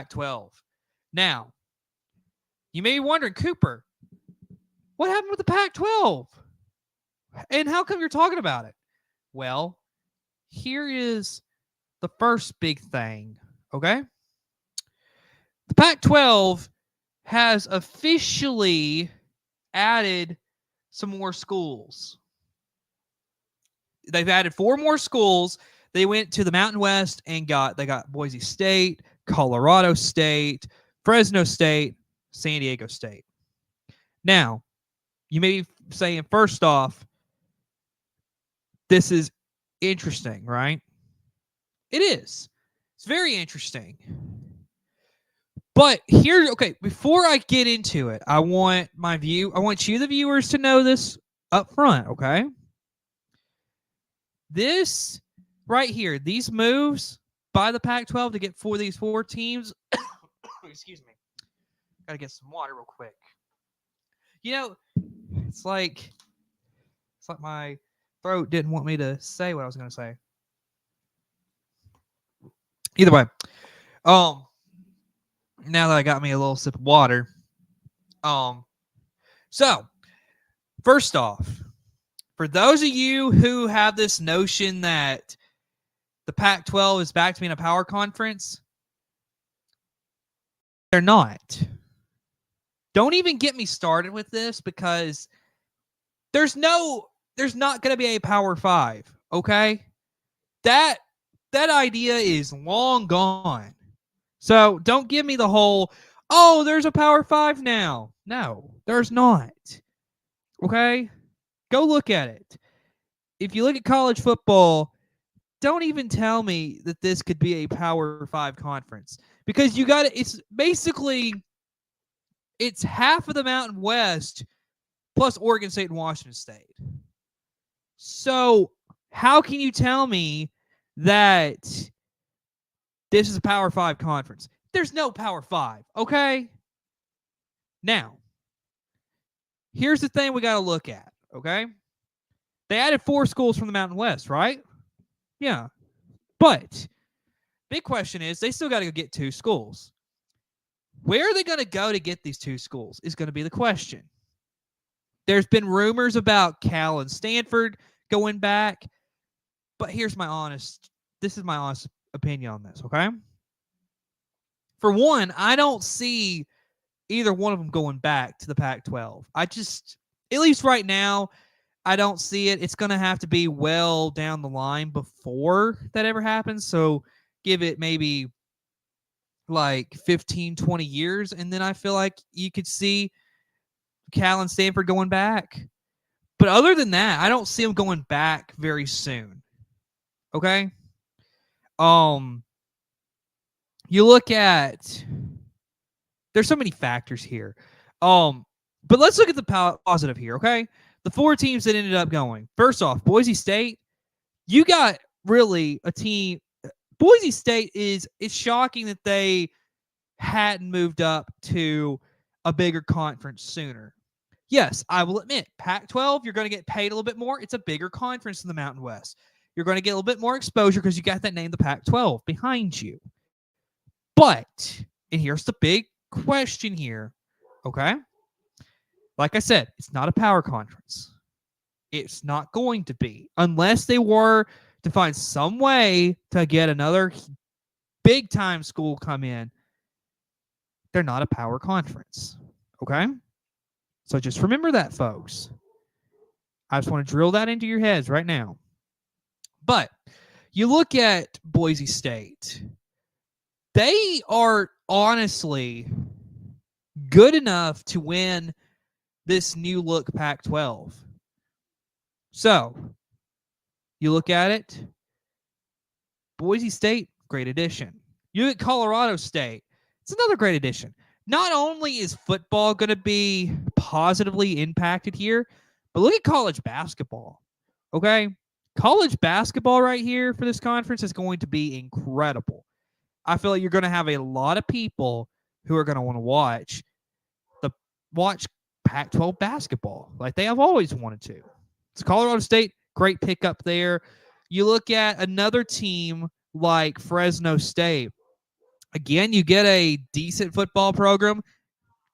Pac-12. Now, you may be wondering, Cooper, what happened with the Pac-12? And how come you're talking about it? Well, here is the first big thing, okay? The Pac-12 has officially added some more schools. They've added 4 more schools. They went to the Mountain West and they got Boise State, Colorado State, Fresno State, San Diego State. Now, you may be saying, first off, this is interesting, right? It is. It's very interesting. But here, okay, before I get into it, I want you, the viewers, to know this up front, okay? This right here, these moves by the Pac-12 to get these 4 teams, excuse me, gotta get some water real quick. You know, it's like my throat didn't want me to say what I was going to say. Either way, now that I got me a little sip of water, so first off, for those of you who have this notion that the Pac-12 is back to being a power conference, they're not. Don't even get me started with this, because there's not going to be a Power 5, okay? That idea is long gone. So don't give me the whole, oh, there's a Power 5 now. No, there's not. Okay? Go look at it. If you look at college football, don't even tell me that this could be a Power 5 conference, because it's basically, it's half of the Mountain West plus Oregon State and Washington State. So how can you tell me that this is a Power 5 conference? There's no Power 5, okay? Now, here's the thing we got to look at, okay? They added 4 schools from the Mountain West, right? Yeah. But big question is, they still got to go get 2 schools. Where are they going to go to get these 2 schools is going to be the question. There's been rumors about Cal and Stanford going back, but this is my honest opinion on this, okay? For one, I don't see either one of them going back to the Pac-12. At least right now, I don't see it. It's going to have to be well down the line before that ever happens. So give it maybe like 15, 20 years, and then I feel like you could see Cal and Stanford going back. But other than that, I don't see them going back very soon. Okay? You look at, there's so many factors here. But let's look at the positive here, okay? The 4 teams that ended up going. First off, Boise State, you got really a team. Boise State it's shocking that they hadn't moved up to a bigger conference sooner. Yes, I will admit, Pac-12, you're going to get paid a little bit more. It's a bigger conference in the Mountain West. You're going to get a little bit more exposure because you got that name, the Pac-12, behind you. But, and here's the big question here, okay? Like I said, it's not a power conference. It's not going to be, unless they were to find some way to get another big-time school come in. They're not a power conference, okay? So just remember that, folks. I just want to drill that into your heads right now. But you look at Boise State. They are honestly good enough to win this new look Pac-12. So you look at it. Boise State, great addition. You look at Colorado State. It's another great addition. Not only is football going to be positively impacted here, but look at college basketball. Okay? College basketball right here for this conference is going to be incredible. I feel like you're going to have a lot of people who are going to want to watch Pac-12 basketball like they have always wanted to. So Colorado State, great pickup there. You look at another team like Fresno State. Again, you get a decent football program,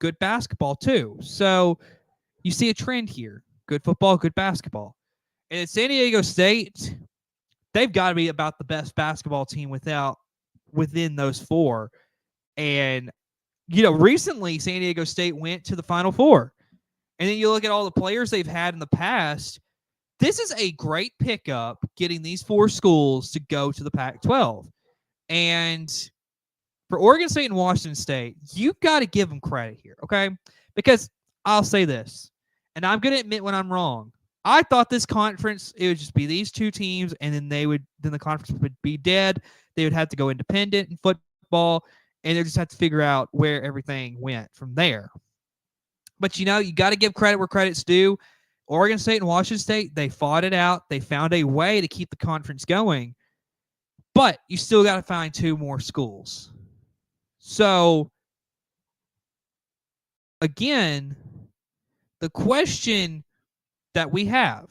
good basketball too. So you see a trend here: good football, good basketball. And at San Diego State, they've got to be about the best basketball team within those four. And recently San Diego State went to the Final Four. And then you look at all the players they've had in the past. This is a great pickup getting these four schools to go to the Pac-12. And for Oregon State and Washington State, you've got to give them credit here, okay? Because I'll say this, and I'm going to admit when I'm wrong. I thought this conference, it would just be these two teams, and then the conference would be dead. They would have to go independent in football, and they just have to figure out where everything went from there. But you got to give credit where credit's due. Oregon State and Washington State, they fought it out. They found a way to keep the conference going. But you still got to find two more schools. So, again, the question that we have,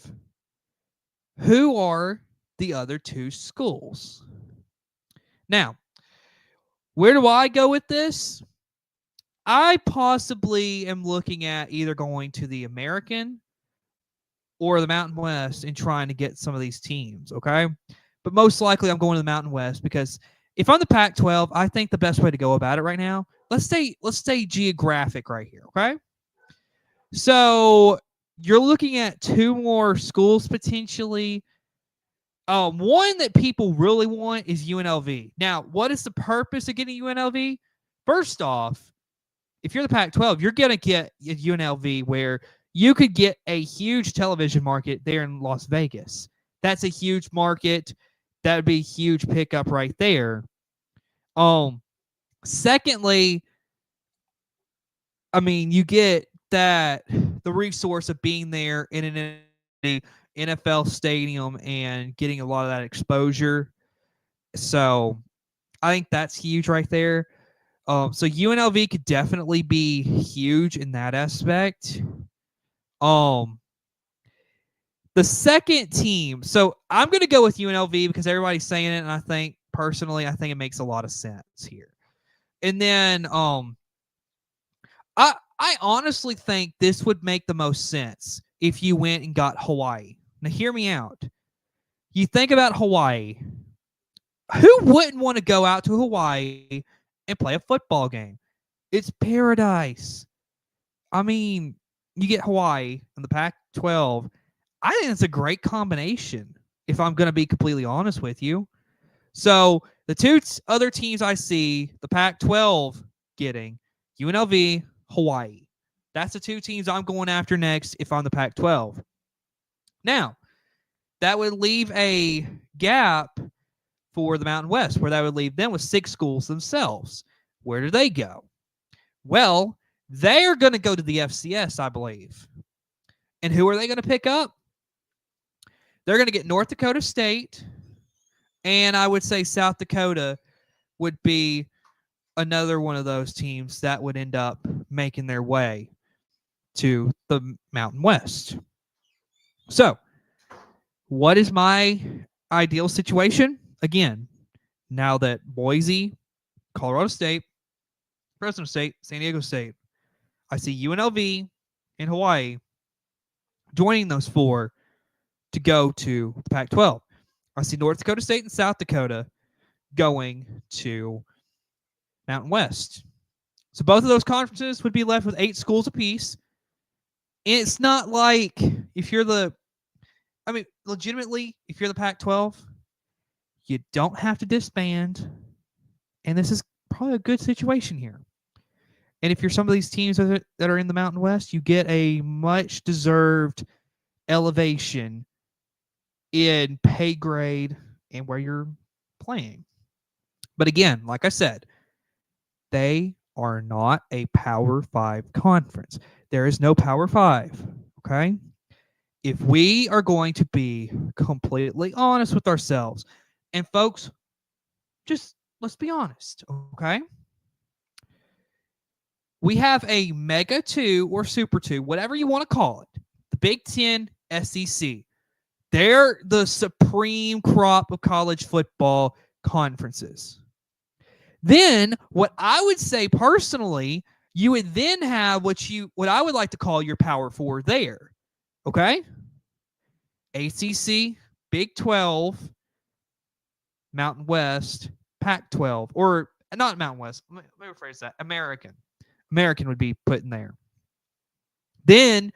who are the other two schools? Now, where do I go with this? I possibly am looking at either going to the American or the Mountain West and trying to get some of these teams, okay? But most likely I'm going to the Mountain West because if I'm the Pac-12, I think the best way to go about it right now, let's stay geographic right here, okay? So you're looking at two more schools potentially. One that people really want is UNLV. Now, what is the purpose of getting UNLV? First off, if you're the Pac-12, you're going to get UNLV where you could get a huge television market there in Las Vegas. That's a huge market. That would be a huge pickup right there. Secondly, I mean, you get the resource of being there in an NFL stadium and getting a lot of that exposure. So I think that's huge right there. So UNLV could definitely be huge in that aspect. The second team, so I'm going to go with UNLV because everybody's saying it, and I think it makes a lot of sense here. And then I honestly think this would make the most sense if you went and got Hawaii. Now, hear me out. You think about Hawaii. Who wouldn't want to go out to Hawaii and play a football game? It's paradise. I mean, you get Hawaii and the Pac-12. I think it's a great combination, if I'm going to be completely honest with you. So the two other teams I see, the Pac-12 getting, UNLV, Hawaii. That's the two teams I'm going after next if I'm the Pac-12. Now, that would leave a gap for the Mountain West, where that would leave them with 6 schools themselves. Where do they go? Well, they are going to go to the FCS, I believe. And who are they going to pick up? They're going to get North Dakota State, and I would say South Dakota would be another one of those teams that would end up making their way to the Mountain West. So, what is my ideal situation? Again, now that Boise, Colorado State, Fresno State, San Diego State, I see UNLV and Hawaii joining those 4 to go to the Pac-12. I see North Dakota State and South Dakota going to Mountain West. So both of those conferences would be left with 8 schools apiece. And it's not like legitimately, if you're the Pac-12, you don't have to disband. And this is probably a good situation here. And if you're some of these teams that are in the Mountain West, you get a much deserved elevation in pay grade and where you're playing. But again, like I said, they are not a Power 5 conference. There is no Power 5, okay? If we are going to be completely honest with ourselves, and folks, just let's be honest, okay? We have a Mega 2 or Super 2, whatever you want to call it, the Big Ten, SEC. They're the supreme crop of college football conferences. Then what I would say personally, you would then have what I would like to call your Power Four there. Okay? ACC, Big 12, Mountain West, Pac-12, or not Mountain West. Let me rephrase that. American would be put in there. Then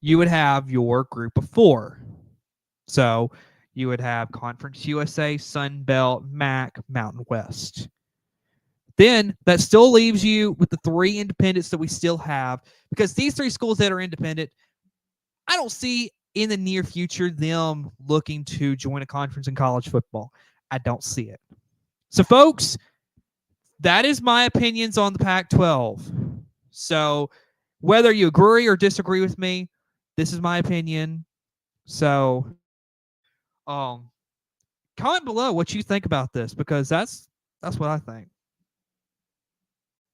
you would have your group of four. So you would have Conference USA, Sun Belt, MAC, Mountain West. Then that still leaves you with the three independents that we still have, because these three schools that are independent, I don't see in the near future them looking to join a conference in college football. I don't see it. So, folks, that is my opinions on the Pac-12. So, whether you agree or disagree with me, this is my opinion. So, comment below what you think about this, because that's what I think.